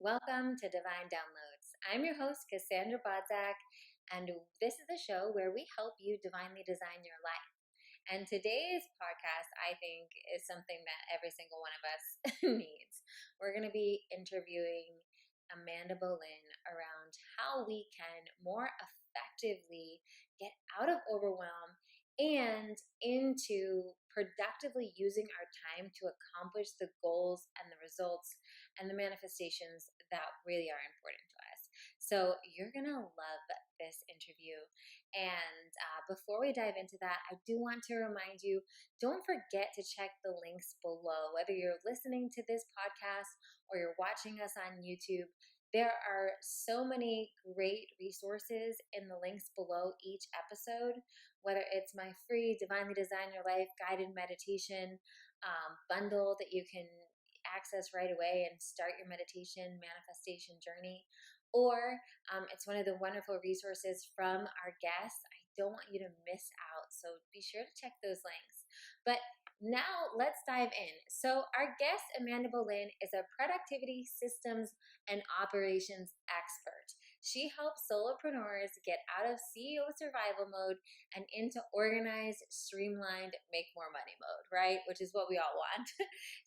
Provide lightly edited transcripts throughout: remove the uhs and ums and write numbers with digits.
Welcome to Divine Downloads. I'm your host, Cassandra One, and this is the show where we help you divinely design your life. And today's podcast, I think, is something that every single one of us needs. We're going to be interviewing Amanda Boleyn around how we can more effectively get out of overwhelm and into productively using our time to accomplish the goals and the results and the manifestations that really are important to us. So you're going to love this interview. And before we dive into that, I do want to remind you, don't forget to check the links below. Whether you're listening to this podcast or you're watching us on YouTube, there are so many great resources in the links below each episode, whether it's my free Divinely Design Your Life guided meditation bundle that you can access right away and start your meditation manifestation journey, or it's one of the wonderful resources from our guests. I don't want you to miss out, so be sure to check those links. But now let's dive in. So our guest, Amanda Boleyn, is a productivity systems and operations expert. She helps solopreneurs get out of CEO survival mode and into organized, streamlined, make more money mode, right? Which is what we all want.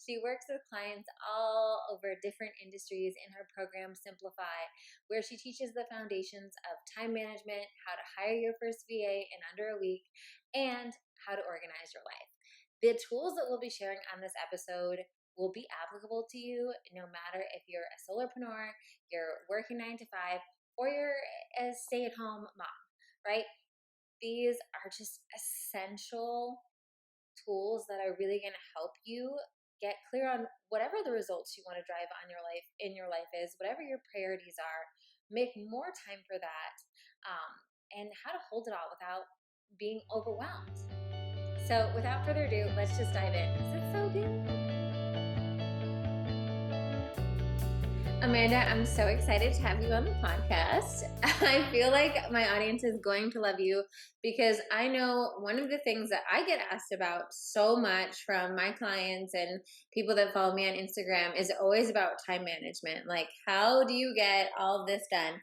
She works with clients all over different industries in her program, Amplify, where she teaches the foundations of time management, how to hire your first VA in under a week, and how to organize your life. The tools that we'll be sharing on this episode will be applicable to you no matter if you're a solopreneur, you're working 9 to 5, or you're a stay-at-home mom, right? These are just essential tools that are really going to help you get clear on whatever the results you want to drive on your life in your life is, whatever your priorities are, make more time for that, and how to hold it all without being overwhelmed. So without further ado, let's just dive in. Is it so good? Amanda, I'm so excited to have you on the podcast. I feel like my audience is going to love you because I know one of the things that I get asked about so much from my clients and people that follow me on Instagram is always about time management. Like, how do you get all of this done?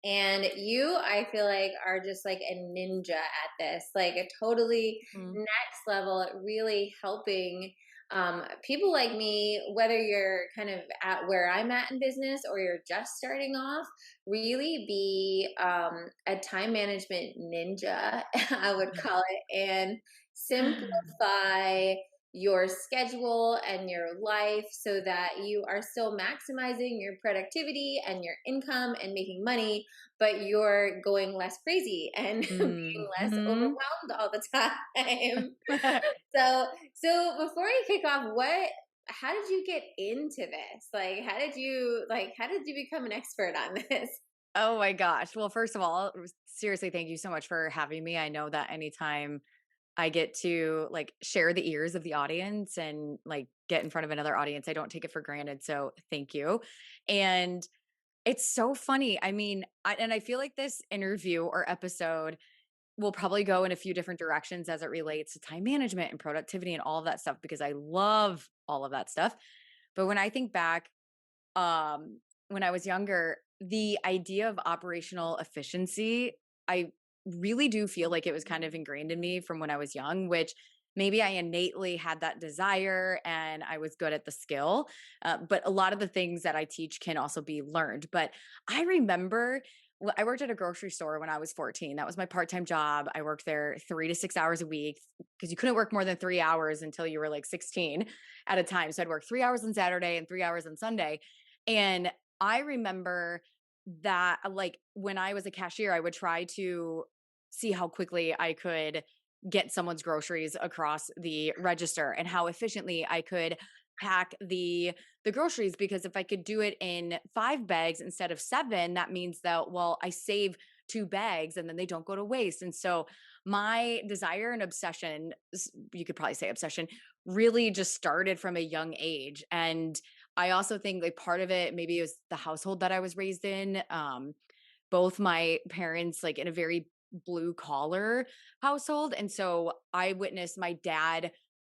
And you, I feel like, are just like a ninja at this, like a totally next level at really helping people like me, whether you're kind of at where I'm at in business or you're just starting off, really be a time management ninja, I would call it, and simplify your schedule and your life so that you are still maximizing your productivity and your income and making money, but you're going less crazy and being less overwhelmed all the time. So before you kick off, how did you get into this? Like, how did you become an expert on this? Oh my gosh. Well, first of all, seriously, thank you so much for having me. I know that anytime I get to like share the ears of the audience and like get in front of another audience, I don't take it for granted. So thank you. And it's so funny. I mean, I feel like this interview or episode will probably go in a few different directions as it relates to time management and productivity and all of that stuff, because I love all of that stuff. But when I think back, when I was younger, the idea of operational efficiency, I really do feel like it was kind of ingrained in me from when I was young, which maybe I innately had that desire and I was good at the skill. But a lot of the things that I teach can also be learned. But I remember I worked at a grocery store when I was 14. That was my part-time job. I worked there 3 to 6 hours a week because you couldn't work more than 3 hours until you were like 16 at a time. So I'd work 3 hours on Saturday and 3 hours on Sunday. And I remember that like when I was a cashier, I would try to see how quickly I could get someone's groceries across the register and how efficiently I could pack the groceries, because if I could do it in 5 bags instead of 7, that means that, well, I save 2 bags and then they don't go to waste. And so my desire and obsession, you could probably say obsession, really just started from a young age. And I also think like part of it maybe it was the household that I was raised in. Both my parents like in a very blue collar household. And so I witnessed my dad,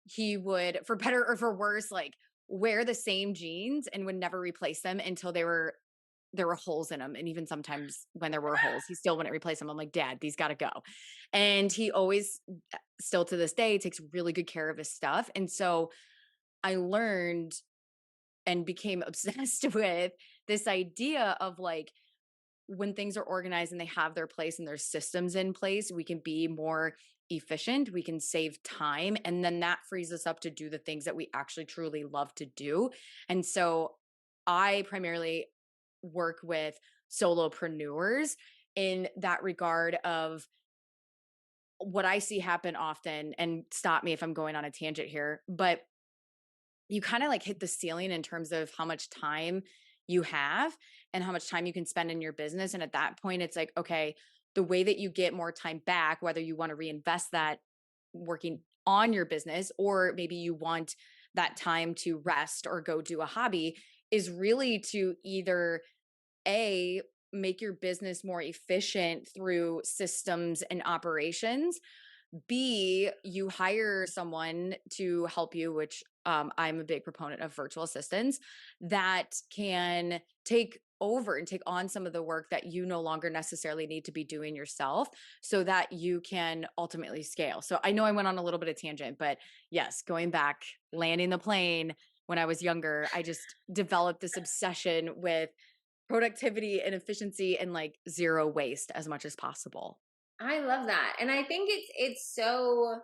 he would, for better or for worse, like wear the same jeans and would never replace them until they were there were holes in them. And even sometimes when there were holes, he still wouldn't replace them. I'm like, Dad, these got to go. And he always, still to this day, takes really good care of his stuff. And so I learned and became obsessed with this idea of like, when things are organized and they have their place and there's systems in place, we can be more efficient, we can save time, and then that frees us up to do the things that we actually truly love to do. And so I primarily work with solopreneurs in that regard of what I see happen often, and stop me if I'm going on a tangent here, but you kind of like hit the ceiling in terms of how much time you have and how much time you can spend in your business. And at that point, it's like, okay, the way that you get more time back, whether you want to reinvest that working on your business, or maybe you want that time to rest or go do a hobby, is really to either A, make your business more efficient through systems and operations. B, you hire someone to help you, which I'm a big proponent of virtual assistants that can take over and take on some of the work that you no longer necessarily need to be doing yourself so that you can ultimately scale. So I know I went on a little bit of tangent, but yes, going back, landing the plane when I was younger, I just developed this obsession with productivity and efficiency and like zero waste as much as possible. I love that. And I think it's so,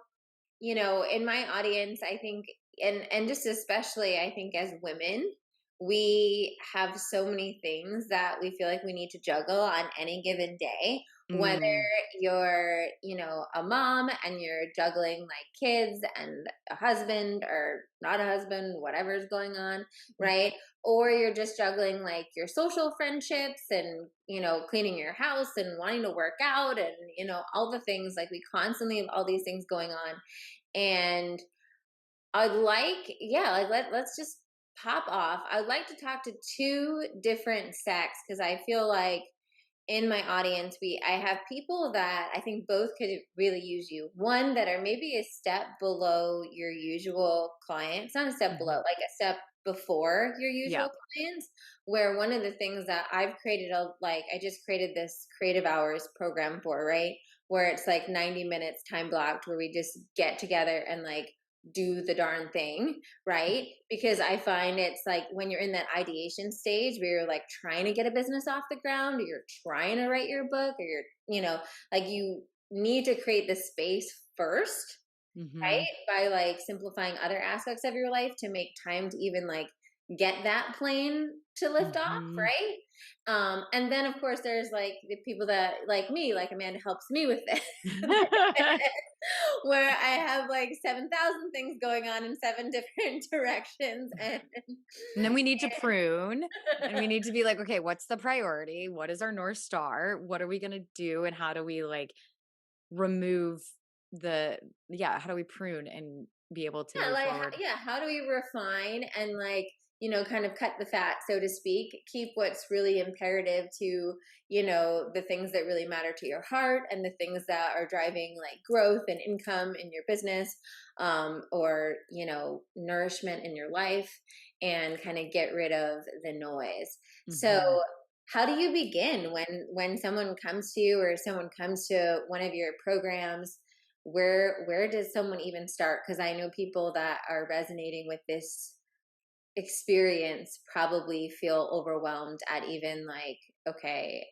in my audience, I think, and just especially I think as women, we have so many things that we feel like we need to juggle on any given day. Whether Mm, you're, a mom and you're juggling like kids and a husband or not a husband, whatever's going on, right? Or you're just juggling like your social friendships and, cleaning your house and wanting to work out and, all the things, like we constantly have all these things going on. And I'd like, yeah, like let's just pop off. I'd like to talk to two different sects because I feel like in my audience, I have people that I think both could really use you. One that are maybe a step below your usual clients, not a step below, mhm. like a step before your Yeah. usual clients. Where one of the things that I've created, I just created this creative hours program for, right? Where it's like 90 minutes time blocked where we just get together and like do the darn thing, right? Because I find it's like when you're in that ideation stage where you're like trying to get a business off the ground, or you're trying to write your book, or you're, like you need to create the space first, Mhm. right? By like simplifying other aspects of your life to make time to even like get that plane to lift off, Mhm. right? And then of course there's like the people that like me, like Amanda helps me with this. Where I have like 7,000 things going on in seven different directions. And And then we need to prune, and we need to be like, okay, what's the priority? What is our North Star? What are we going to do? And how do we like remove yeah, how do we prune and be able to yeah, move like, forward? yeah, how do we refine and like, kind of cut the fat, so to speak, keep what's really imperative to, the things that really matter to your heart and the things that are driving like growth and income in your business, or, nourishment in your life, and kind of get rid of the noise. So, Mhm. how do you begin when someone comes to you or someone comes to one of your programs? Where does someone even start? Because I know people that are resonating with this experience probably feel overwhelmed at even like, okay,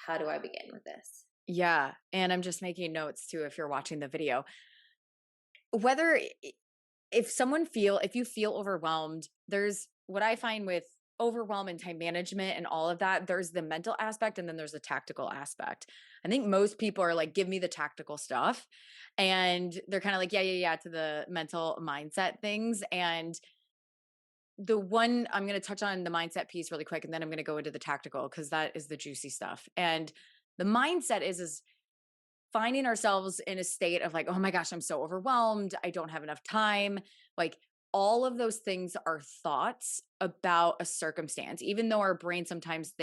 how do I begin with this? Yeah, and I'm just making notes too if you're watching the video. Whether if you feel overwhelmed, there's what I find with overwhelm and time management and all of that, there's the mental aspect and then there's the tactical aspect. I think most people are like, give me the tactical stuff. And they're kind of like, yeah, yeah, yeah, to the mental mindset things. And the one I'm going to touch on the mindset piece really quick, and then I'm going to go into the tactical because that is the juicy stuff. And the mindset is finding ourselves in a state of like, oh my gosh, I'm so overwhelmed. I don't have enough time. Like all of those things are thoughts about a circumstance, even though our brain sometimes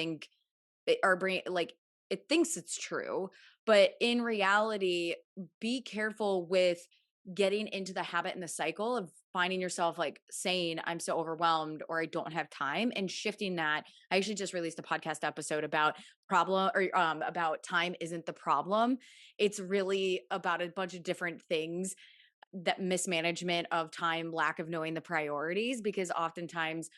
our brain, like it thinks it's true. But in reality, be careful with getting into the habit and the cycle of finding yourself like saying, I'm so overwhelmed or I don't have time, and shifting that. I actually just released a podcast episode about about time isn't the problem. It's really about a bunch of different things, that mismanagement of time, lack of knowing the priorities, because oftentimes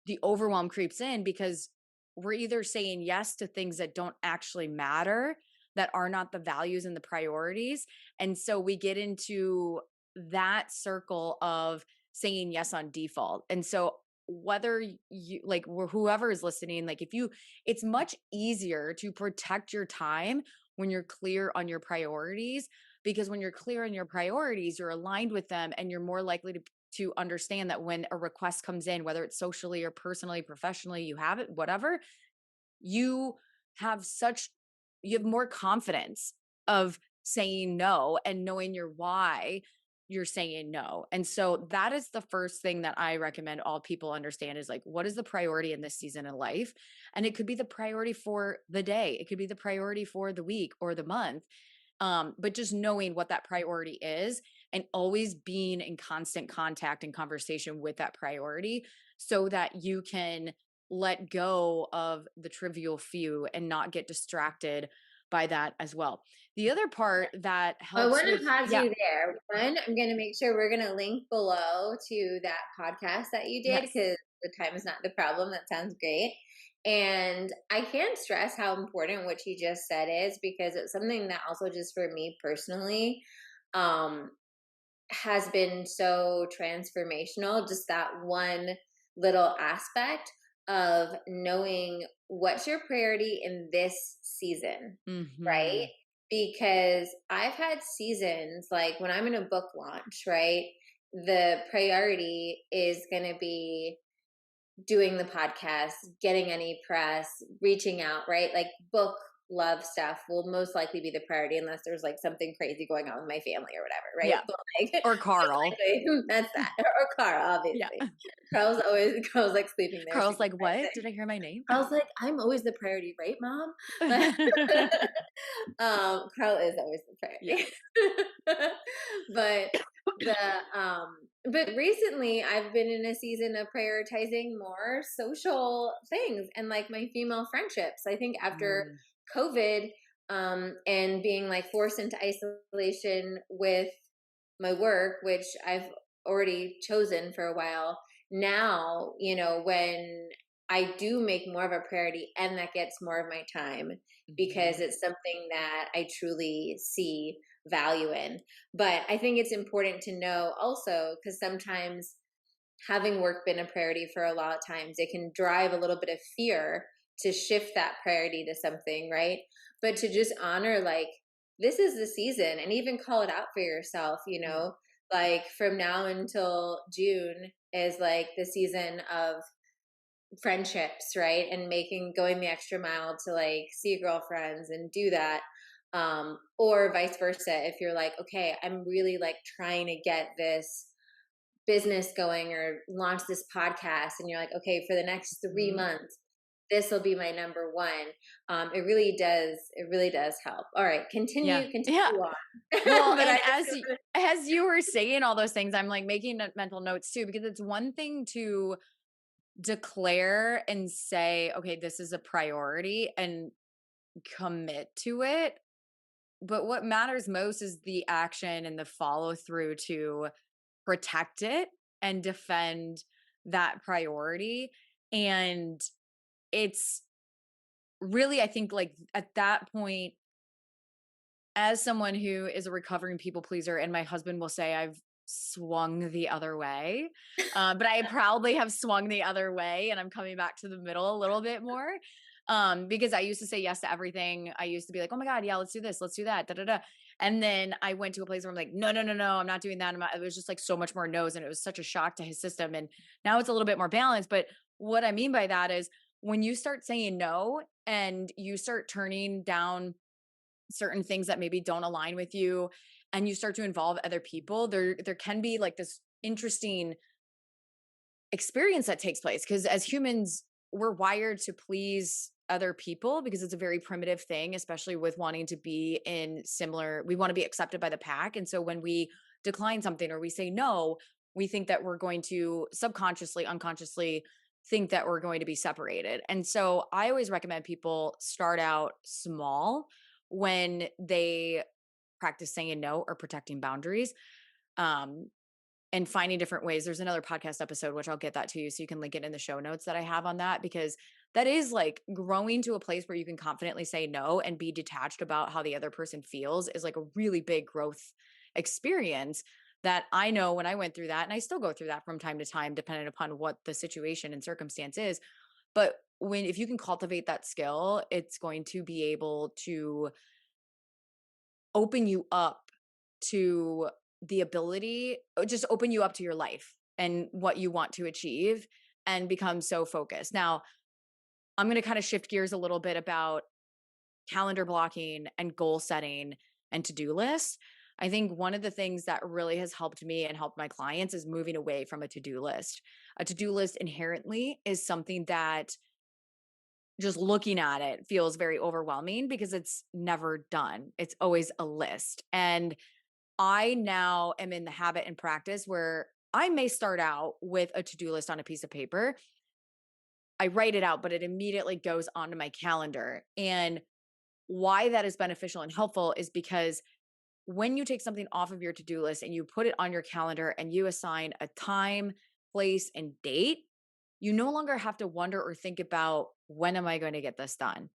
the overwhelm creeps in because we're either saying yes to things that don't actually matter, that are not the values and the priorities. And so we get into that circle of saying yes on default. And so whether you like whoever is listening, like if you, it's much easier to protect your time when you're clear on your priorities, because when you're clear on your priorities, you're aligned with them, and you're more likely to understand that when a request comes in, whether it's socially or personally, professionally, you have it, whatever, you have such, you have more confidence of saying no and knowing your why you're saying no. And so that is the first thing that I recommend all people understand is like, what is the priority in this season of life? And it could be the priority for the day. It could be the priority for the week or the month. But just knowing what that priority is and always being in constant contact and conversation with that priority so that you can let go of the trivial few and not get distracted by that as well. The other part that I helps want with, to pause yeah, you there. One, I'm going to make sure we're going to link below to that podcast that you did yes. because the time is not the problem. That sounds great. And I can't stress how important what you just said is because it's something that also just for me personally um, has been so transformational. Just that one little aspect of knowing what's your priority in this season, right? Hmm. Because I've had seasons like when I'm in a book launch, right? The priority is going to be doing the podcast, getting any press, reaching out, right? Like book love stuff will most likely be the priority unless there's like something crazy going on with my family or whatever, right? Yeah. But like Or most Carl. likely that's that. Or Carl, Yeah. obviously. Carl's like sleeping there Carl's super like, what? excited. Did I hear my name? Carl's like, I'm always the priority, right, mom? Carl is always the Yeah. priority. but the but recently I've been in a season of prioritizing more social things and like my female friendships. I think after Mm. COVID and being like forced into isolation with my work, which I've already chosen for a while, now, when I do make more of a priority and that gets more of my time because Mhm. it's something that I truly see value in. But I think it's important to know also because sometimes having work been a priority for a lot of times, it can drive a little bit of fear to shift that priority to something, right? But to just honor, like, this is the season and even call it out for yourself, Mm. like from now until June is like the season of friendships, right? And going the extra mile to like see girlfriends and do that. Or vice versa. If you're like, okay, I'm really like trying to get this business going or launch this podcast, and you're like, okay, for the next 3 months, this will be my number one. It really does help. All right, Yeah. continue Yeah. on. Well, But I and just as you were saying all those things, I'm like making mental notes too, because it's one thing to declare and say, okay, this is a priority and commit to it. But what matters most is the action and the follow through to protect it and defend that priority. And it's really, I think, like at that point, as someone who is a recovering people pleaser, and my husband will say I've swung the other way, but I proudly have swung the other way, and I'm coming back to the middle a little bit more. Because I used to say yes to everything. I used to be like, oh my God, yeah, let's do this, let's do that, da da da. And then I went to a place where I'm like, no, no, no, no, I'm not doing that. It was just like so much more no's, and it was such a shock to his system. And now it's a little bit more balanced. But what I mean by that is when you start saying no and you start turning down certain things that maybe don't align with you, and you start to involve other people, there can be like this interesting experience that takes place, because as humans we're wired to please other people because it's a very primitive thing, especially with wanting to be in similar, we want to be accepted by the pack. And so when we decline something or we say no, we think that we're going to subconsciously, unconsciously think that we're going to be separated. And so I always recommend people start out small when they practice saying no or protecting boundaries. Um, and finding different ways. There's another podcast episode, which I'll get that to you so you can link it in the show notes that I have on that, because that is like growing to a place where you can confidently say no and be detached about how the other person feels is like a really big growth experience that I know when I went through that. And I still go through that from time to time, depending upon what the situation and circumstance is. But if you can cultivate that skill, it's going to be able to open you up to the ability, just open you up to your life and what you want to achieve and become so focused. Now, I'm going to kind of shift gears a little bit about calendar blocking and goal setting and to-do lists. I think one of the things that really has helped me and helped my clients is moving away from a to-do list. A to-do list inherently is something that just looking at it feels very overwhelming because it's never done. It's always a list. And I now am in the habit and practice where I may start out with a to-do list on a piece of paper. I write it out, but it immediately goes onto my calendar. And why that is beneficial and helpful is because when you take something off of your to-do list and you put it on your calendar and you assign a time, place, and date, you no longer have to wonder or think about when am I going to get this done.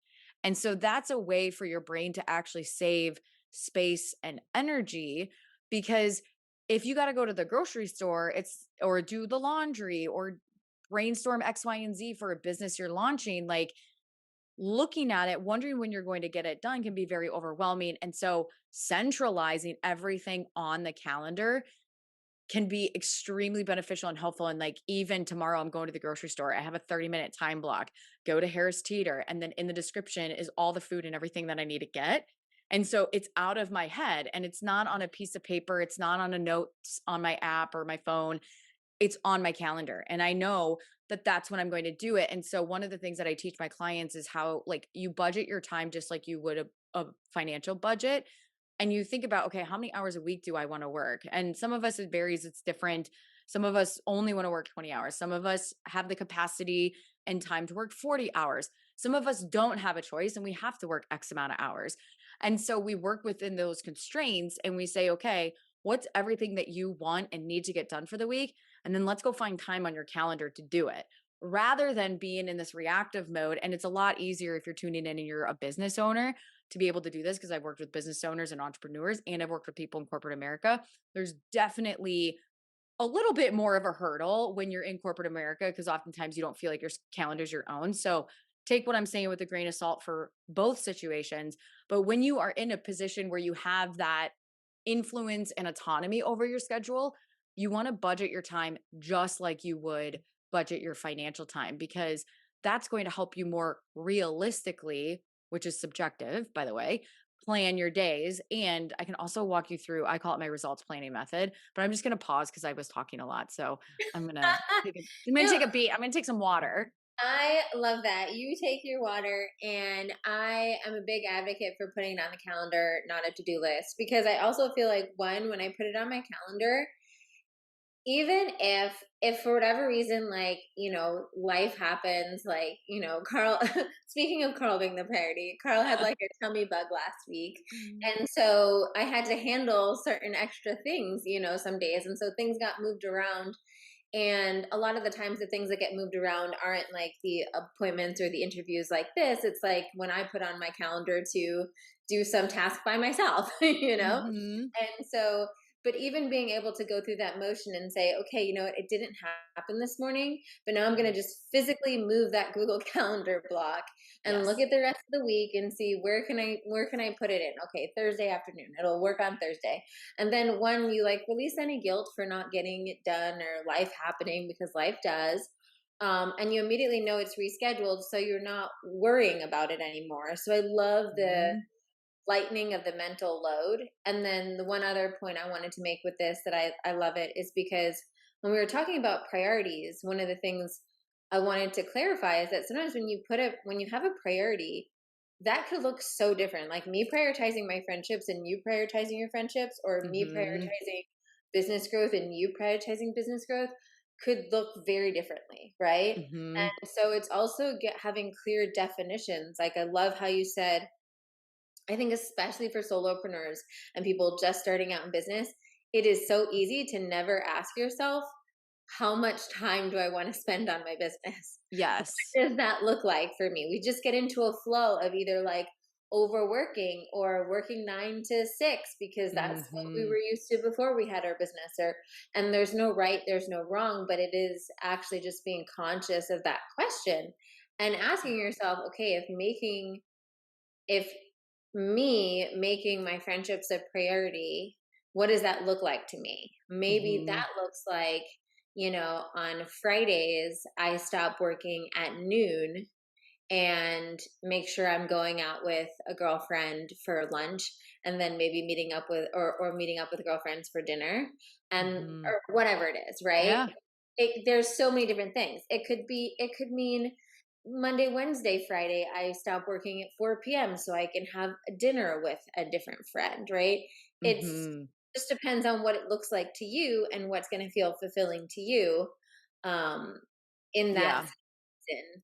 And so that's a way for your brain to actually save space and energy, because if you got to go to the grocery store, or do the laundry or brainstorm X, Y, and Z for a business you're launching, like looking at it, wondering when you're going to get it done can be very overwhelming. And so centralizing everything on the calendar can be extremely beneficial and helpful. And like, even tomorrow, I'm going to the grocery store. I have a 30-minute time block, go to Harris Teeter. And then in the description is all the food and everything that I need to get. And so it's out of my head and it's not on a piece of paper. It's not on a notes on my app or my phone. It's on my calendar. And I know that that's when I'm going to do it. And so one of the things that I teach my clients is how like you budget your time just like you would a financial budget. And you think about, okay, how many hours a week do I want to work? And some of us, it varies, it's different. Some of us only want to work 20 hours. Some of us have the capacity and time to work 40 hours. Some of us don't have a choice and we have to work X amount of hours. And so we work within those constraints and we say, okay, what's everything that you want and need to get done for the week? And then let's go find time on your calendar to do it, rather than being in this reactive mode. And it's a lot easier if you're tuning in and you're a business owner to be able to do this, because I've worked with business owners and entrepreneurs and I've worked with people in corporate America. There's definitely a little bit more of a hurdle when you're in corporate America, because oftentimes you don't feel like your calendar's your own. So take what I'm saying with a grain of salt for both situations. But when you are in a position where you have that influence and autonomy over your schedule, you want to budget your time just like you would budget your financial time, because that's going to help you more realistically, which is subjective, by the way, plan your days. And I can also walk you through, I call it my results planning method, but I'm just going to pause because I was talking a lot. So I'm going to No, take a beat. I'm going to take some water. I love that. You take your water, and I am a big advocate for putting it on the calendar, not a to do list, because I also feel like, one, when I put it on my calendar, even if for whatever reason, like, life happens, like, Carl, speaking of Carl being the priority, Carl had like a tummy bug last week. And so I had to handle certain extra things, some days. And so things got moved around. And a lot of the times the things that get moved around aren't like the appointments or the interviews like this. It's like when I put on my calendar to do some task by myself, Mm-hmm. And so, but even being able to go through that motion and say, okay, you know what, it didn't happen this morning, but now I'm going to just physically move that Google Calendar block and look Yes. at the rest of the week and see where can I put it in? Okay, Thursday afternoon. It'll work on Thursday. And then when you like release any guilt for not getting it done or life happening, because life does, and you immediately know it's rescheduled, so you're not worrying about it anymore. So I love the Mhm. lightening of the mental load. And then the one other point I wanted to make with this that I love it is because when we were talking about priorities, one of the things I wanted to clarify is that sometimes when you have a priority, that could look so different. Like me prioritizing my friendships and you prioritizing your friendships, or me Mhm. prioritizing business growth and you prioritizing business growth could look very differently, right? Mhm. And so it's also having clear definitions. Like I love how you said, I think especially for solopreneurs and people just starting out in business, it is so easy to never ask yourself, how much time do I want to spend on my business? Yes. What does that look like for me? We just get into a flow of either like overworking or working 9 to 6 because that's what we were Mhm. used to before we had our business. Or and there's no right, there's no wrong, but it is actually just being conscious of that question and asking yourself, okay, if me making my friendships a priority, what does that look like to me? Maybe Mhm. that looks like, on Fridays, I stop working at noon and make sure I'm going out with a girlfriend for lunch and then maybe meeting up with or meeting up with girlfriends for dinner and Mhm. or whatever it is, right? Yeah. There's so many different things. It could mean Monday, Wednesday, Friday, I stop working at 4 p.m. so I can have a dinner with a different friend, right? It's Mhm. just depends on what it looks like to you and what's going to feel fulfilling to you um, in that Yeah. season.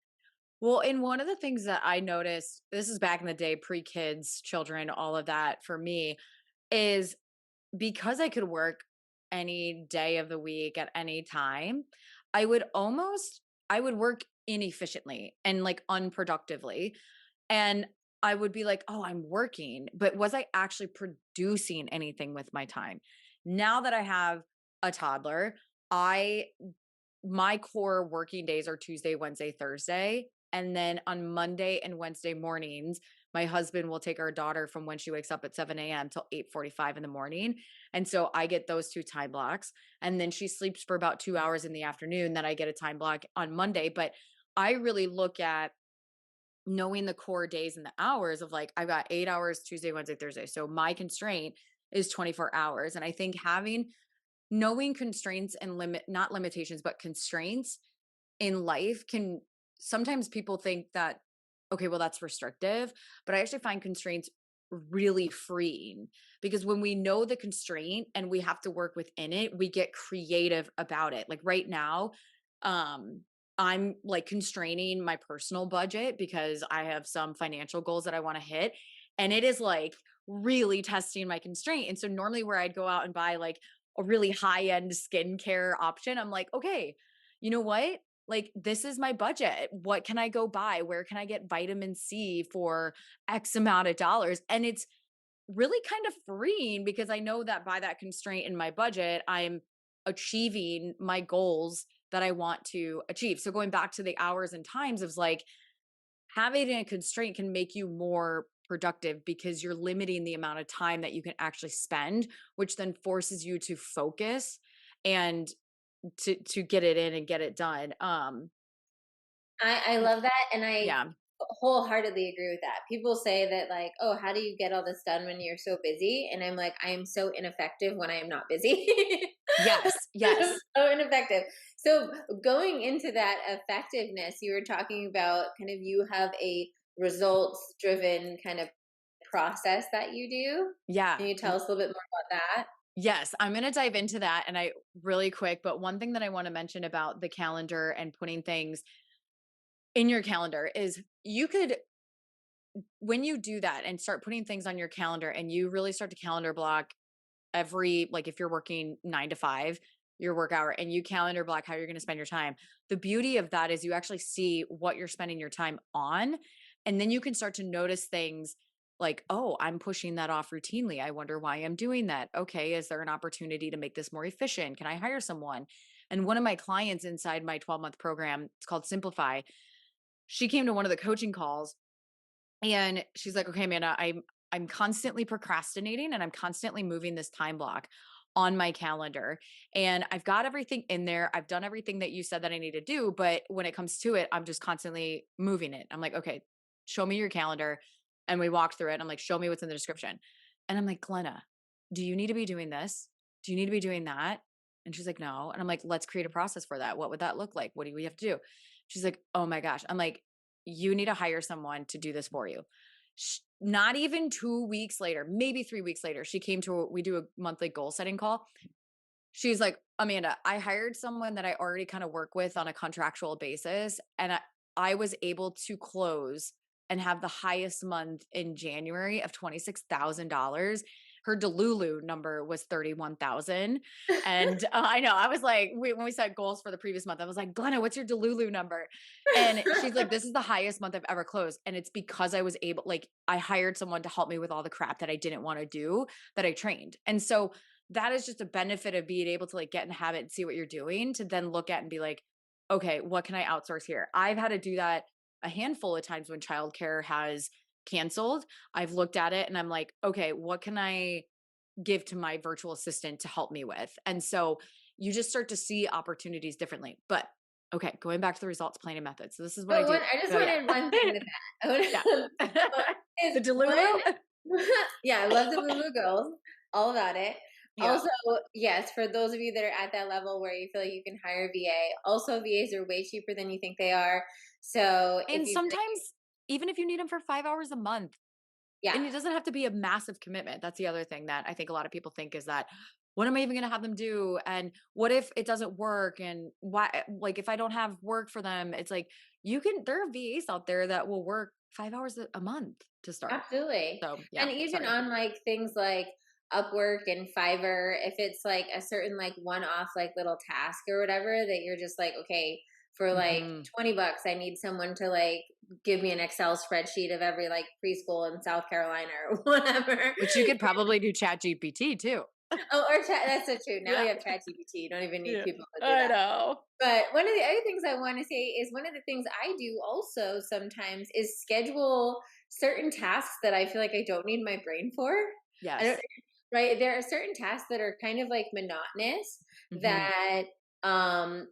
Well, and one of the things that I noticed, this is back in the day, pre-kids, children, all of that for me, is because I could work any day of the week at any time, I would almost I would work inefficiently and like unproductively. And I would be like, "Oh, I'm working," but was I actually producing anything with my time? Now that I have a toddler, I my core working days are Tuesday, Wednesday, Thursday. And then on Monday and Wednesday mornings, my husband will take our daughter from when she wakes up at 7 a.m. till 8:45 in the morning. And so I get those two time blocks. And then she sleeps for about 2 hours in the afternoon. Then I get a time block on Monday. But I really look at knowing the core days and the hours of like, I've got 8 hours Tuesday, Wednesday, Thursday. So my constraint is 24 hours. And I think knowing constraints and not limitations, but constraints in life can sometimes people think that, okay, well, that's restrictive. But I actually find constraints really freeing because when we know the constraint and we have to work within it, we get creative about it. Like right now, um, I'm like constraining my personal budget because I have some financial goals that I want to hit. And it is like really testing my constraint. And so normally where I'd go out and buy like a really high end skincare option, I'm like, okay, you know what? Like, this is my budget. What can I go buy? Where can I get vitamin C for X amount of dollars? And it's really kind of freeing because I know that by that constraint in my budget, I'm achieving my goals that I want to achieve. So going back to the hours and times of like having a constraint can make you more productive because you're limiting the amount of time that you can actually spend, which then forces you to focus and to get it in and get it done. I love that, and I Yeah. wholeheartedly agree with that. People say that like, "Oh, how do you get all this done when you're so busy?" And I'm like, "I am so ineffective when I am not busy." Yes, I'm yes. so ineffective. So, going into that effectiveness, you were talking about kind of you have a results driven kind of process that you do. Yeah. Can you tell us a little bit more about that? Yes, I'm gonna dive into that and I really quick, but one thing that I wanna mention about the calendar and putting things in your calendar is you could when you do that and start putting things on your calendar and you really start to calendar block every like if you're working 9 to 5 your work hour and you calendar block how you're going to spend your time, the beauty of that is you actually see what you're spending your time on, and then you can start to notice things like, oh, I'm pushing that off routinely, I wonder why I'm doing that. Okay, is there an opportunity to make this more efficient? Can I hire someone? And one of my clients inside my 12-month program, it's called Simplify, she came to one of the coaching calls and she's like, "Okay, Amanda, I'm constantly procrastinating and I'm constantly moving this time block on my calendar. And I've got everything in there. I've done everything that you said that I need to do, but when it comes to it, I'm just constantly moving it." I'm like, "Okay, show me your calendar." And we walked through it. And I'm like, "Show me what's in the description." And I'm like, "Glenna, do you need to be doing this? Do you need to be doing that?" And she's like, "No." And I'm like, "Let's create a process for that. What would that look like? What do we have to do?" She's like, "Oh my gosh." I'm like, "You need to hire someone to do this for you." Not even 2 weeks later, maybe 3 weeks later, she came to we do a monthly goal setting call. She's like, "Amanda, I hired someone that I already kind of work with on a contractual basis, and I was able to close and have the highest month in January of $26,000. Her Delulu number was 31,000." And I know, I was like, when we set goals for the previous month, I was like, "Glenna, what's your Delulu number?" And she's like, "This is the highest month I've ever closed." And it's because I was able, like, I hired someone to help me with all the crap that I didn't want to do, that I trained. And so that is just a benefit of being able to like get in habit and see what you're doing, to then look at and be like, okay, what can I outsource here? I've had to do that a handful of times when childcare has canceled. I've looked at it and I'm like, okay, what can I give to my virtual assistant to help me with? And so you just start to see opportunities differently. But okay, going back to the results planning method. So this is what I But do. I just Oh yeah. wanted one thing with that. Yeah. Is The Delulu? yeah, I love the Lulu girls, all about it. Yeah. Also, yes, for those of you that are at that level where you feel like you can hire a VA, also VAs are way cheaper than you think they are. So if And you feel like, sometimes even if you need them for 5 hours a month, yeah, and it doesn't have to be a massive commitment. That's the other thing that I think a lot of people think is that, what am I even going to have them do? And what if it doesn't work? And why, like, if I don't have work for them, it's like, there are VAs out there that will work 5 hours a month to start. absolutely. So, yeah, And even sorry. on like things like Upwork and Fiverr, if it's like a certain like one-off like little task or whatever that you're just like, okay, for like Hmm. $20, I need someone to like give me an Excel spreadsheet of every like preschool in South Carolina or whatever. Which you could probably do Chat GPT too. Oh, or chat. That's so true. Now Yeah. we have ChatGPT. You don't even need Yeah. people to do I that. know. But one of the other things I want to say is one of the things I do also sometimes is schedule certain tasks that I feel like I don't need my brain for. I don't Yes. right. There are certain tasks that are kind of like monotonous Hmm. that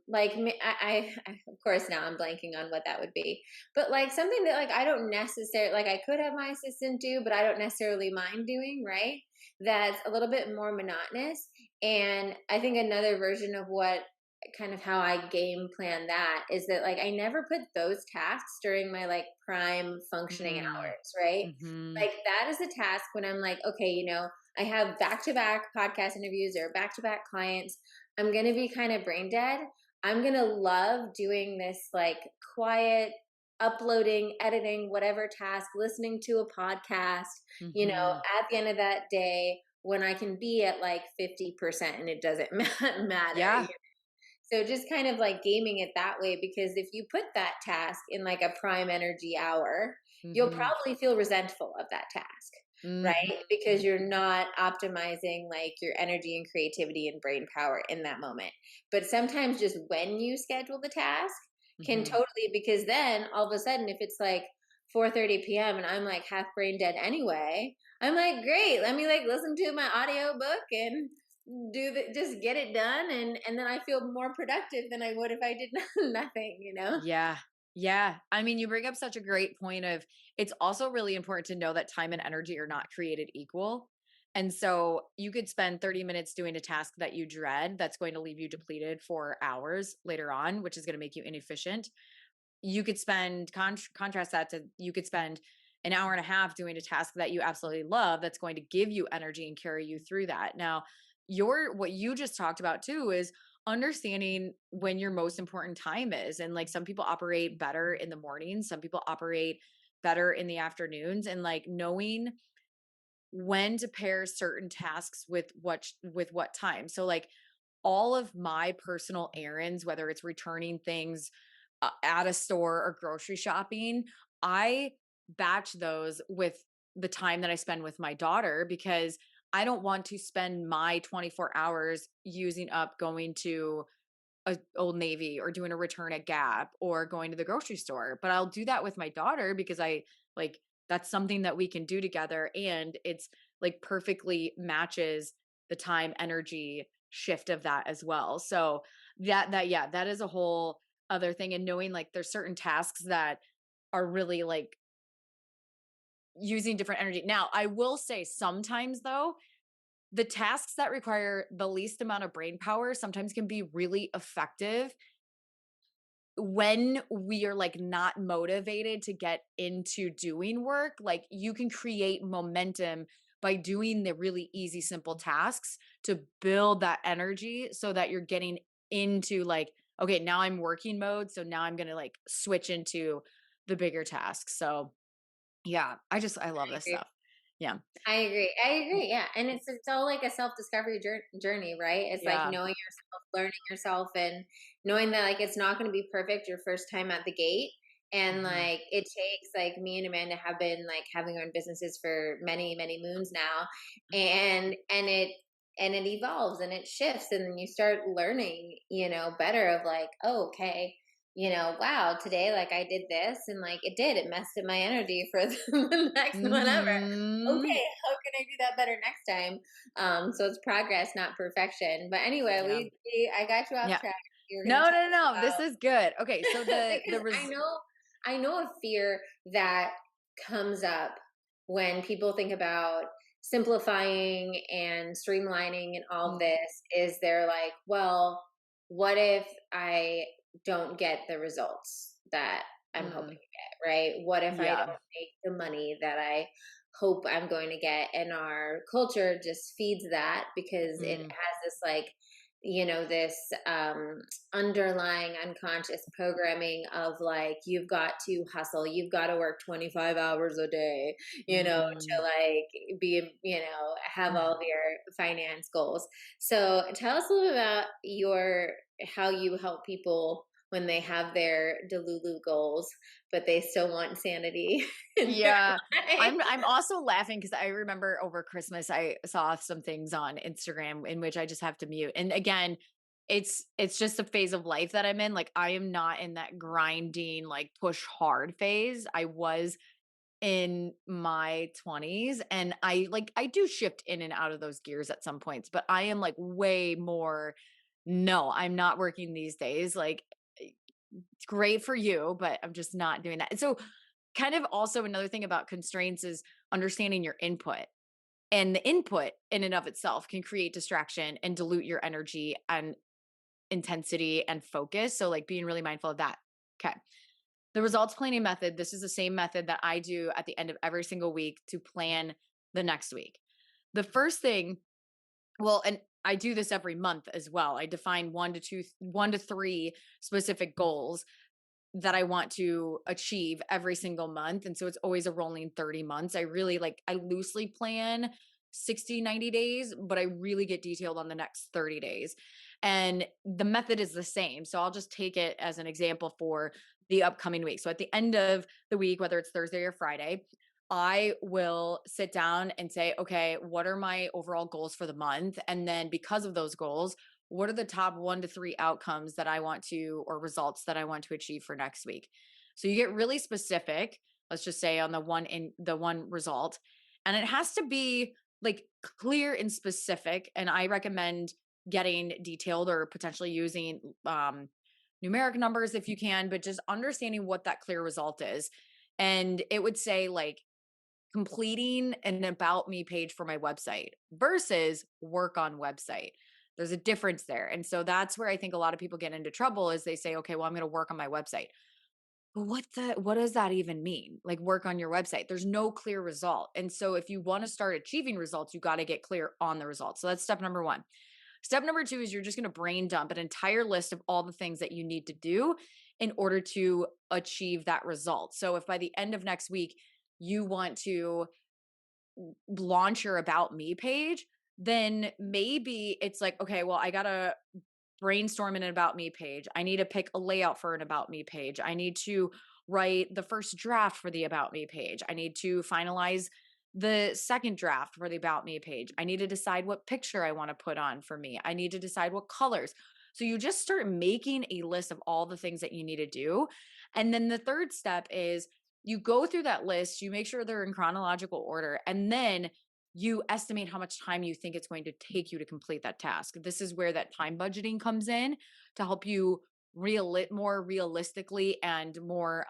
like I of course now I'm blanking on what that would be, but like something that like I don't necessarily like I could have my assistant do, but I don't necessarily mind doing, right? That's a little bit more monotonous. And I think another version of what kind of how I game plan that is that like I never put those tasks during my like prime functioning Mm. hours, right? Hmm. Like that is a task when I'm like, okay, I have back to back podcast interviews or back to back clients. I'm going to be kind of brain dead. I'm going to love doing this like quiet uploading, editing, whatever task, listening to a podcast, Hmm. at the end of that day when I can be at like 50% and it doesn't matter. Yeah. So just kind of like gaming it that way, because if you put that task in like a prime energy hour, you'll Hmm. probably feel resentful of that task, right? Because Hmm. you're not optimizing like your energy and creativity and brain power in that moment. But sometimes just when you schedule the task can Hmm. totally, because then all of a sudden if it's like 4:30 p.m. and I'm like half brain dead anyway, I'm like, great, let me like listen to my audio book and just get it done, and then I feel more productive than I would if I did nothing. Yeah. Yeah. I mean, you bring up such a great point of, it's also really important to know that time and energy are not created equal. And so you could spend 30 minutes doing a task that you dread that's going to leave you depleted for hours later on, which is going to make you inefficient. You could spend contrast that to, you could spend an hour and a half doing a task that you absolutely love that's going to give you energy and carry you through that. Now, what you just talked about too is understanding when your most important time is. And like some people operate better in the mornings, some people operate better in the afternoons, and like knowing when to pair certain tasks with what time. So like all of my personal errands, whether it's returning things at a store or grocery shopping, I batch those with the time that I spend with my daughter, because I don't want to spend my 24 hours using up going to a Old Navy or doing a return at Gap or going to the grocery store. But I'll do that with my daughter because like that's something that we can do together, and it's like perfectly matches the time energy shift of that as well. So yeah, that is a whole other thing. And knowing like there's certain tasks that are really like using different energy. Now, I will say sometimes though, the tasks that require the least amount of brain power sometimes can be really effective when we are like not motivated to get into doing work. Like you can create momentum by doing the really easy, simple tasks to build that energy so that you're getting into like, okay, now I'm working mode. So now I'm going to like switch into the bigger tasks. So yeah, I love I this agree. stuff. Yeah. I agree. I agree. Yeah, and it's all like a self discovery journey, right? It's like Yeah. knowing yourself, learning yourself, and knowing that like it's not going to be perfect your first time at the gate. And Mhm. like it takes like me and Amanda have been like having our own businesses for many moons now, and it evolves and it shifts, and then you start learning, better of like, oh, okay, wow, today like I did this and like it messed up my energy for the next one ever. Mhm. Okay, how can I do that better next time? So it's progress, not perfection. But anyway, Yeah. I got you off Yeah. track. You were going to No, tell no, us no. This is good. Okay, so about the because res I know a fear that comes up when people think about simplifying and streamlining and all of Mm, this is they're like, well, what if I don't get the results that I'm hoping mm, to get, right? What if I yeah. don't make the money that I hope I'm going to get? And our culture just feeds that because it Mm, has this like, this underlying unconscious programming of like, you've got to hustle, you've got to work 25 hours a day, to mm. like be, have all of your finance goals. So tell us a little bit about how you help people when they have their delulu goals but they still want sanity in their Yeah. life. I'm also laughing because I remember over Christmas I saw some things on Instagram in which I just have to mute. And again, it's just a phase of life that I'm in. Like I am not in that grinding, like push hard phase. I was in my 20s and I do shift in and out of those gears at some points, but I am like way more no, I'm not working these days. Like it's great for you, but I'm just not doing that. And so kind of also another thing about constraints is understanding your input. And the input in and of itself can create distraction and dilute your energy and intensity and focus. So like being really mindful of that. Okay. The results planning method, this is the same method that I do at the end of every single week to plan the next week. The first thing, well, and I do this every month as well. I define 1 to 3 specific goals that I want to achieve every single month. And so it's always a rolling 30 months. I loosely plan 60, 90 days, but I really get detailed on the next 30 days. And the method is the same. So I'll just take it as an example for the upcoming week. So at the end of the week, whether it's Thursday or Friday, I will sit down and say, okay, what are my overall goals for the month? And then because of those goals, what are the top 1 to 3 outcomes that I want to, or results that I want to achieve for next week? So you get really specific, let's just say on the one result, and it has to be like clear and specific. And I recommend getting detailed or potentially using numeric numbers if you can, but just understanding what that clear result is. And it would say like completing an about me page for my website versus work on website. There's a difference there. And so that's where I think a lot of people get into trouble is they say, okay, well, I'm going to work on my website. But what does that even mean? Like work on your website. There's no clear result. And so if you want to start achieving results, you got to get clear on the results. So that's step number 1. Step number 2 is you're just going to brain dump an entire list of all the things that you need to do in order to achieve that result. So if by the end of next week you want to launch your about me page, then maybe it's like, okay, well, I got to brainstorm an about me page. I need to pick a layout for an about me page. I need to write the first draft for the about me page. I need to finalize the second draft for the about me page. I need to decide what picture I want to put on for me. I need to decide what colors. So you just start making a list of all the things that you need to do. And then the third step is you go through that list, you make sure they're in chronological order, and then you estimate how much time you think it's going to take you to complete that task. This is where that time budgeting comes in to help you more realistically and more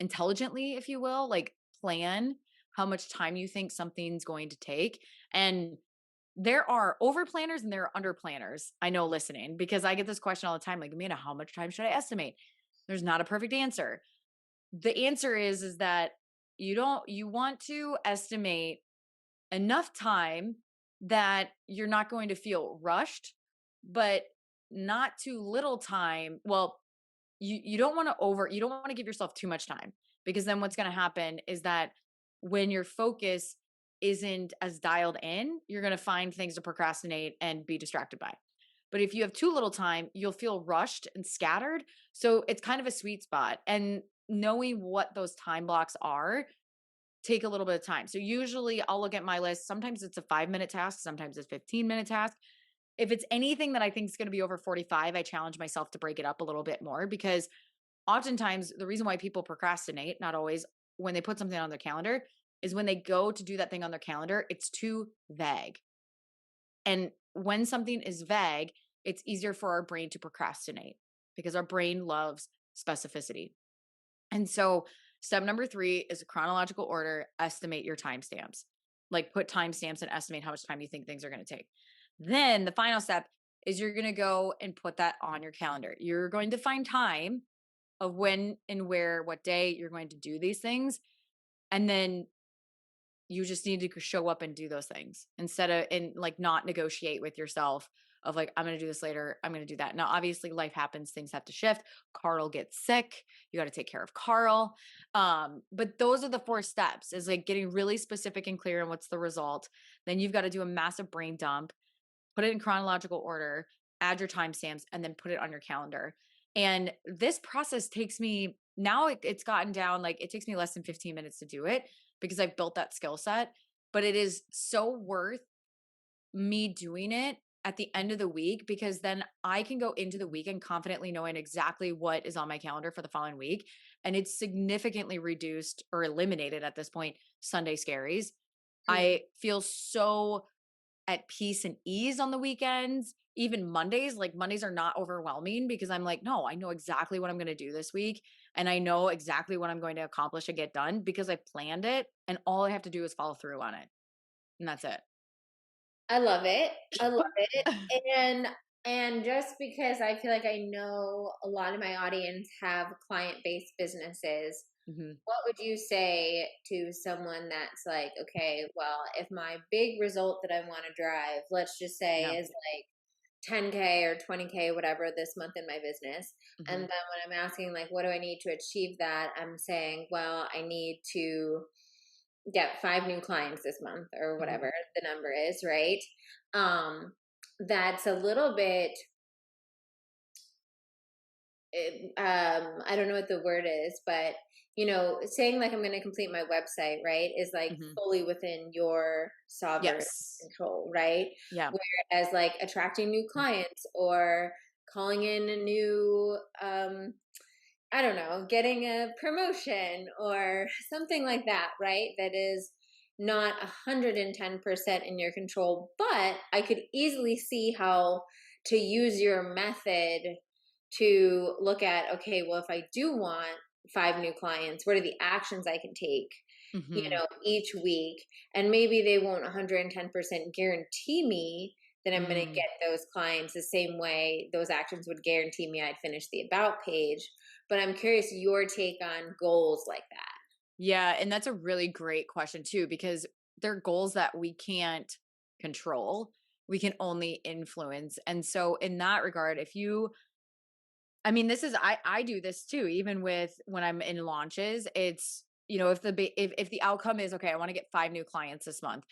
intelligently, if you will, like plan how much time you think something's going to take. And there are over planners and there are under planners. I know listening because I get this question all the time like, Amanda, how much time should I estimate? There's not a perfect answer. The answer is that you want to estimate enough time that you're not going to feel rushed, but not too little time. Well, you don't want to you don't want to give yourself too much time, because then what's going to happen is that when your focus isn't as dialed in, you're going to find things to procrastinate and be distracted by. But if you have too little time, you'll feel rushed and scattered. So it's kind of a sweet spot. And knowing what those time blocks are, take a little bit of time. So usually I'll look at my list. Sometimes it's a 5-minute task, sometimes it's 15-minute task. If it's anything that I think is going to be over 45, I challenge myself to break it up a little bit more, because oftentimes the reason why people procrastinate, not always, when they put something on their calendar, is when they go to do that thing on their calendar, it's too vague. And when something is vague, it's easier for our brain to procrastinate, because our brain loves specificity. And so, step number 3 is a chronological order, estimate your timestamps. Like, put timestamps and estimate how much time you think things are going to take. Then the final step is you're going to go and put that on your calendar. You're going to find time of when and where, what day you're going to do these things. And then you just need to show up and do those things, instead of, and like, not negotiate with yourself of like, I'm going to do this later, I'm going to do that. Now, obviously life happens, things have to shift. Carl gets sick, you got to take care of Carl. But those are the 4 steps, is like getting really specific and clear on what's the result. Then you've got to do a massive brain dump, put it in chronological order, add your timestamps, and then put it on your calendar. And this process takes me, now it's gotten down, like it takes me less than 15 minutes to do it, because I've built that skill set. But it is so worth me doing it at the end of the week, because then I can go into the weekend confidently knowing exactly what is on my calendar for the following week. And it's significantly reduced or eliminated at this point Sunday scaries. Hmm. I feel so at peace and ease on the weekends. Even Mondays, like Mondays are not overwhelming, because I'm like, no, I know exactly what I'm going to do this week. And I know exactly what I'm going to accomplish and get done, because I planned it. And all I have to do is follow through on it. And that's it. I love it. I love it. And just because I feel like I know a lot of my audience have client-based businesses, Mhm. what would you say to someone that's like, okay, well, if my big result that I want to drive, let's just say, Yeah. is like 10K or 20K, whatever, this month in my business. And Mhm. then when I'm asking, like, what do I need to achieve that? I'm saying, well, I need to get 5 new clients this month or Mhm. whatever the number is, right? Um, that's a little bit, I don't know what the word is, but saying like I'm going to complete my website, right, is like Mhm. fully within your sovereign Yes. control, right? Yeah. Whereas like attracting new clients or calling in a new, I don't know, getting a promotion or something like that, right? That is not 110% in your control, but I could easily see how to use your method to look at, okay, well, if I do want 5 new clients, what are the actions I can take, Mhm. each week? And maybe they won't 110% guarantee me that I'm going to Mm. get those clients the same way those actions would guarantee me I'd finish the about page. But I'm curious your take on goals like that. Yeah, and that's a really great question too, because they're goals that we can't control. We can only influence. And so in that regard, if you, I mean, this is, I do this too, even with when I'm in launches. It's, if if the outcome is okay, I want to get 5 new clients this month,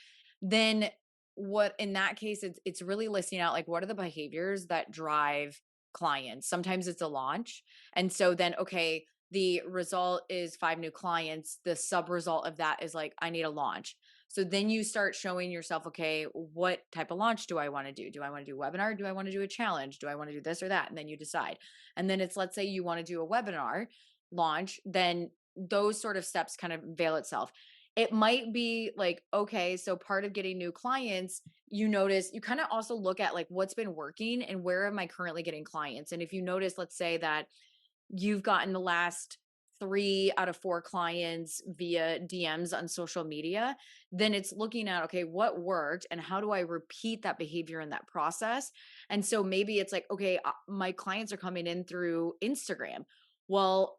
then what, in that case, it's really listing out like what are the behaviors that drive clients. Sometimes it's a launch. And so then, okay, the result is 5 new clients. The sub result of that is like, I need a launch. So then you start showing yourself, okay, what type of launch do I want to do? Do I want to do a webinar? Do I want to do a challenge? Do I want to do this or that? And then you decide. And then it's, let's say you want to do a webinar launch, then those sort of steps kind of veil itself. It might be like, okay, so part of getting new clients, you notice, you kind of also look at like what's been working and where am I currently getting clients. And if you notice, let's say that you've gotten the last 3 out of 4 clients via DMs on social media, then it's looking at, okay, what worked and how do I repeat that behavior in that process? And so maybe it's like, okay, my clients are coming in through Instagram. Well,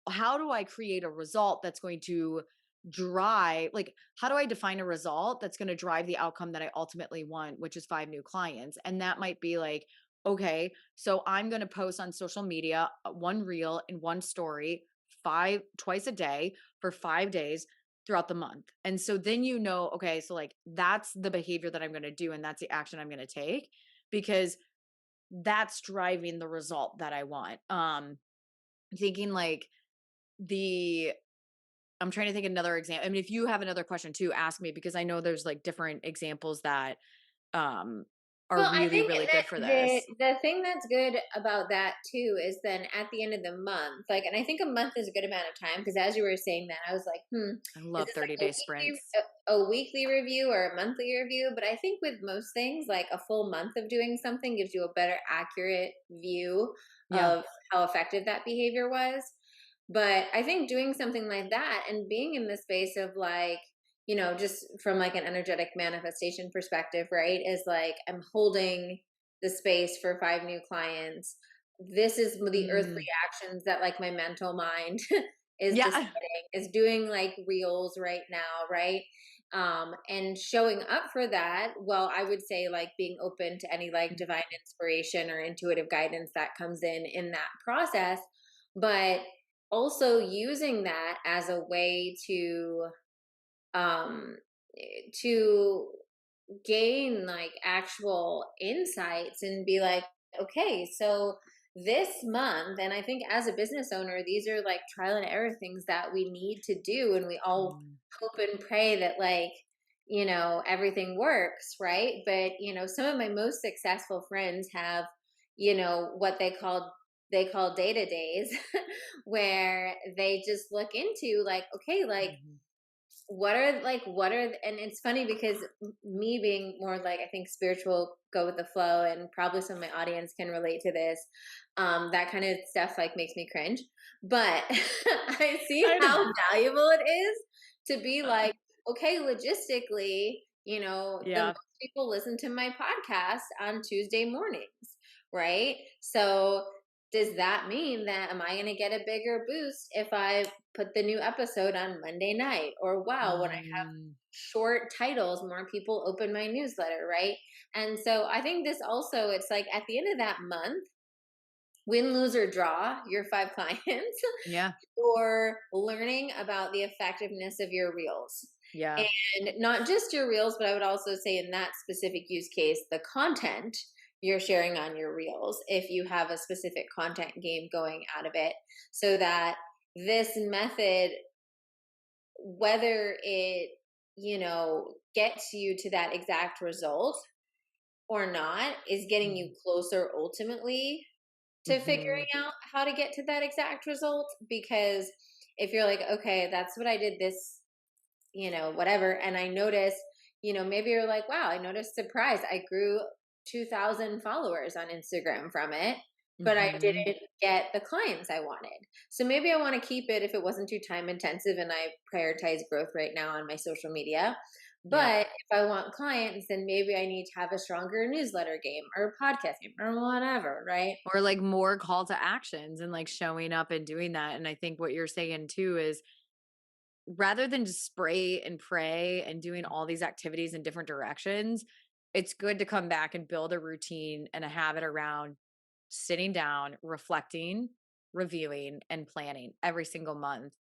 how do I create a result that's going to drive, like, how do I define a result that's going to drive the outcome that I ultimately want, which is 5 new clients? And that might be like, okay, so I'm going to post on social media one reel and one story twice a day for 5 days throughout the month. And so then okay, so like that's the behavior that I'm going to do and that's the action I'm going to take because that's driving the result that I want. Thinking like the I'm trying to think another example. I mean, if you have another question too, ask me because I know there's like different examples that um are Well, I really, think really that good for the this. the thing that's good about that too is then at the end of the month, like, and I think a month is a good amount of time because as you were saying that, I was like, I is love this like 30-day sprints. a weekly review or a monthly review? But I think with most things, like a full month of doing something gives you a better, accurate view Yeah. of how effective that behavior was. But I think doing something like that and being in the space of like, just from like an energetic manifestation perspective, right? Is like I'm holding the space for 5 new clients. This is the earthly Mm. actions that like my mental mind is Yeah. deciding, is doing like reels right now, right? And showing up for that. Well, I would say like being open to any like divine inspiration or intuitive guidance that comes in that process, but also using that as a way um to gain like actual insights and be like, okay, so this month, and I think as a business owner, these are like trial and error things that we need to do, and we all Mm. hope and pray that like everything works, right? But some of my most successful friends have what they call data days where they just look into like, okay, like Mhm. and it's funny because me being more like, I think, spiritual, go with the flow, and probably some of my audience can relate to this. That kind of stuff like makes me cringe, but I see I know. how valuable it is to be like, okay, logistically, the Yeah. most people listen to my podcast on Tuesday mornings, right? So does that mean that am I going to get a bigger boost if I put the new episode on Monday night? Or wow, when I have Mm. short titles, more people open my newsletter, right? And so I think this also, it's like at the end of that month, win, lose, or draw your 5 clients, Yeah. or learning about the effectiveness of your reels. Yeah. And not just your reels, but I would also say in that specific use case, the content you're sharing on your reels, if you have a specific content game going out of it, so that this method, whether it, gets you to that exact result or not, is getting you Mhm. closer ultimately to figuring Mhm. out how to get to that exact result. Because if you're like, okay, that's what I did this, whatever, and I noticed, maybe you're like, wow, I noticed surprise. I grew 2,000 followers on Instagram from it, but I Mhm. didn't get the clients I wanted. So maybe I want to keep it if it wasn't too time intensive and I prioritize growth right now on my social media. Yeah. But if I want clients, then maybe I need to have a stronger newsletter game or podcast game or whatever, right? Or like more call to actions and like showing up and doing that. And I think what you're saying too is rather than just spray and pray and doing all these activities in different directions, it's good to come back and build a routine and a habit around sitting down, reflecting, reviewing, and planning every single month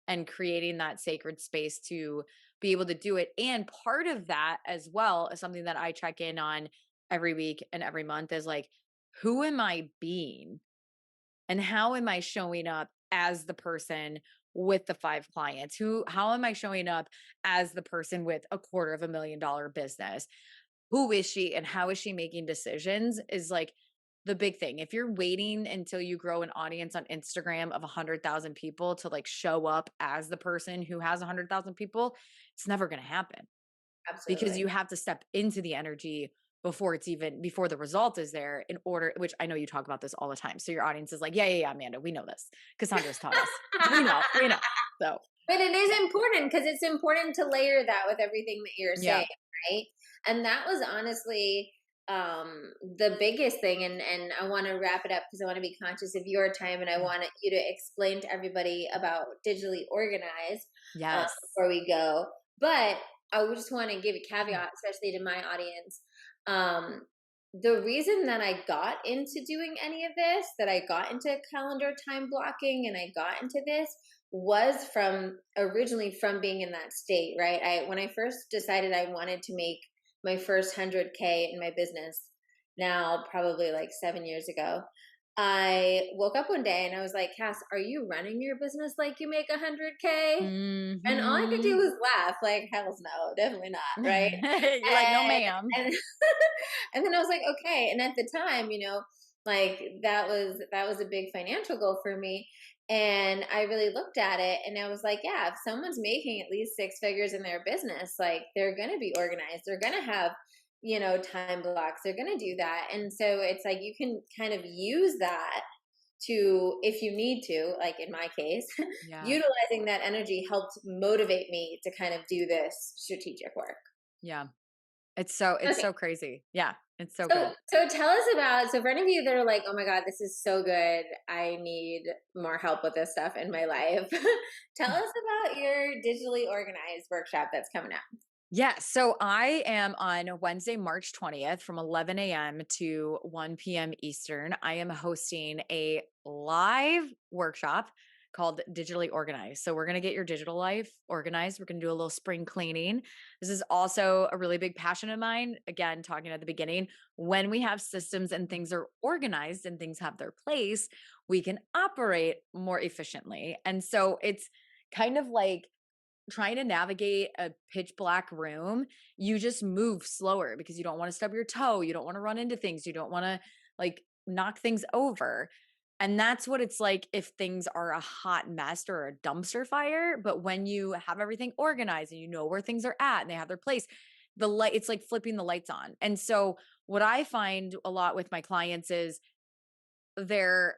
and creating that sacred space to be able to do it. And part of that as well is something that I check in on every week and every month is like, who am I being? And how am I showing up as the person with the 5 clients? How am I showing up as the person with a $250,000 business? Who is she and how is she making decisions is like the big thing. If you're waiting until you grow an audience on Instagram of 100,000 people to like show up as the person who has 100,000 people, it's never going to happen because Absolutely. you have to step into the energy before the result is there in order, which I know you talk about this all the time. So your audience is like, yeah, yeah, yeah, Amanda, we know this. Cassandra's taught us. We know. So But it yeah. is important because it's important to layer that with everything that you're Yeah. saying, right? And that was honestly, the biggest thing, and I want to wrap it up because I want to be conscious of your time, and I Yeah. want you to explain to everybody about digitally organized Yes. before we go. But I would just want to give a caveat, especially to my audience. Um, the reason that I got into doing any of this, that I got into calendar time blocking, and I got into this was from originally from being in that state, right? I when I first decided I wanted to make my first 100K in my business, now probably like 7 years ago, I woke up one day and I was like, Cass, are you running your business like you make 100K? And all I could do Mhm. was laugh, like, hell's no, definitely not, right? You're like, "No, And ma'am." and and then I was like, okay. And at the time, like that was a big financial goal for me. And I really looked at it and I was like, yeah, if someone's making at least six figures in their business, like they're gonna be organized. They're gonna have, time blocks. They're gonna do that. And so it's like you can kind of use that to, if you need to, like in my case, Yeah. utilizing that energy helped motivate me to kind of do this strategic work. Yeah. It's Okay. so crazy. Yeah, it's so So good. so tell us about, so for any of you that are like, oh my God, this is so good. I need more help with this stuff in my life. Tell us about your digitally organized workshop that's coming up. Yeah, so I am on Wednesday, March 20th from 11 a.m. to 1 p.m. Eastern. I am hosting a live workshop called Digitally Organized. So we're going to get your digital life organized. We're going to do a little spring cleaning. This is also a really big passion of mine. Again, talking at the beginning, when we have systems and things are organized and things have their place, we can operate more efficiently. And so it's kind of like trying to navigate a pitch black room, you just move slower because you don't want to stub your toe. You don't want to run into things. You don't want to like knock things over. And that's what it's like if things are a hot mess or a dumpster fire. But when you have everything organized and you know where things are at and they have their place, the light, it's like flipping the lights on. And so what I find a lot with my clients is their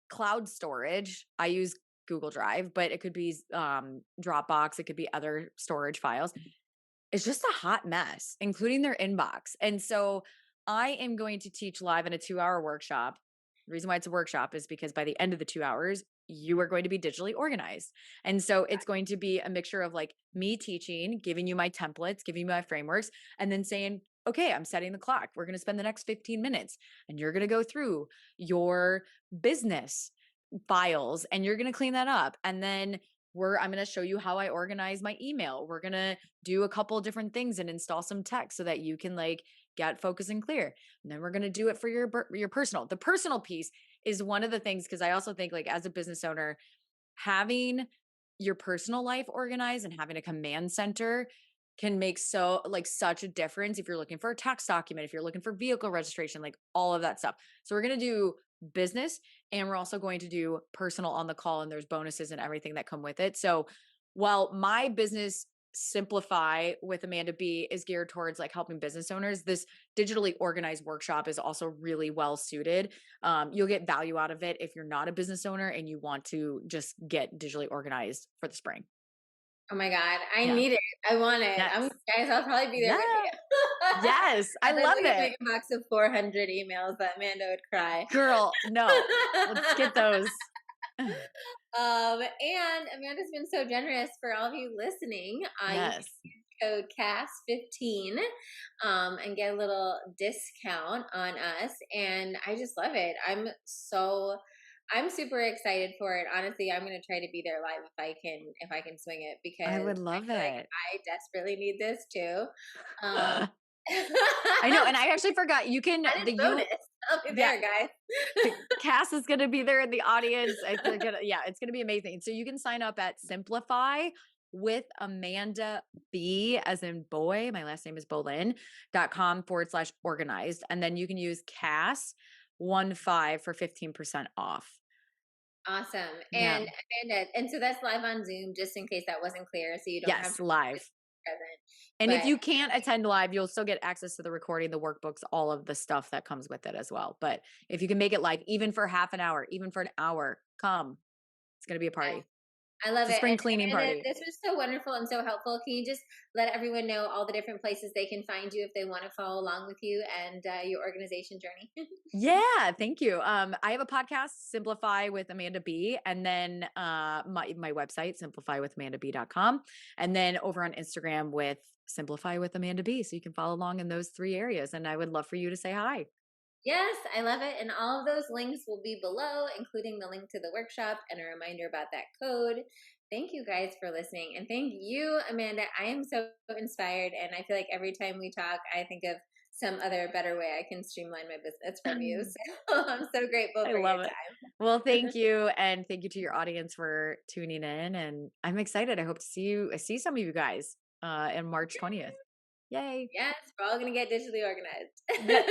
cloud storage. I use Google Drive, but it could be Dropbox, it could be other storage files. It's just a hot mess, including their inbox. And so I am going to teach live in a 2-hour workshop. The reason why it's a workshop is because by the end of the 2 hours, you are going to be digitally organized. And so it's going to be a mixture of like me teaching, giving you my templates, giving you my frameworks, and then saying, okay, I'm setting the clock. We're going to spend the next 15 minutes and you're going to go through your business files and you're going to clean that up. And then I'm going to show you how I organize my email. We're going to do a couple of different things and install some text so that you can like get focused and clear. And then we're going to do it for your personal. The personal piece is one of the things because I also think like as a business owner, having your personal life organized and having a command center can make such a difference if you're looking for a tax document, if you're looking for vehicle registration, like all of that stuff. So we're going to do business and we're also going to do personal on the call and there's bonuses and everything that come with it. So while my business Simplify with Amanda B is geared towards like helping business owners, this digitally organized workshop is also really well suited. You'll get value out of it if you're not a business owner and you want to just get digitally organized for the spring. Oh my God, I Yeah. need it. I want it. Yes. Guys, I'll probably be there with Yeah. you. Yes. I As I love look at it. my inbox of 400 emails, that Amanda would cry. Girl, no. Let's get those. And Amanda's been so generous for all of you listening. You can Yes. use code CAS15 and get a little discount on us. And I just love it. I'm super excited for it. Honestly, I'm going to try to be there live if I can swing it I because would I love feel like it. I desperately need this too. Um, I know. And I actually forgot you can, added bonus. I'll be yeah, there, guys. Cass is going to be there in the audience. It's going to be amazing. So you can sign up at Simplify with Amanda B as in boy. My last name is Boleyn.com/organized. And then you can use Cass 15 for 15% off. Awesome. Yeah. And so that's live on Zoom, just in case that wasn't clear, so you don't have Yes. to be Live. present. And if But you can't attend live, you'll still get access to the recording, the workbooks, all of the stuff that comes with it as well. But if you can make it live, even for half an hour, even for an hour, come. It's going to be a yes, party. I love It's a it. spring And cleaning Amanda, party. this was so wonderful and so helpful. Can you just let everyone know all the different places they can find you if they want to follow along with you and your organization journey? Yeah, thank you. I have a podcast, Simplify with Amanda B, and then my website, simplifywithamandab.com, and then over on Instagram with Simplify with Amanda B. So you can follow along in those 3 areas. And I would love for you to say hi. Yes, I love it. And all of those links will be below, including the link to the workshop and a reminder about that code. Thank you guys for listening. And thank you, Amanda. I am so inspired. And I feel like every time we talk, I think of some other better way I can streamline my business from you. So I'm so grateful I for your love it. Well, time. thank you. And thank you to your audience for tuning in. And I'm excited. I hope to see some of you guys in March 20th. Yay. Yes, we're all going to get digitally organized. Yep.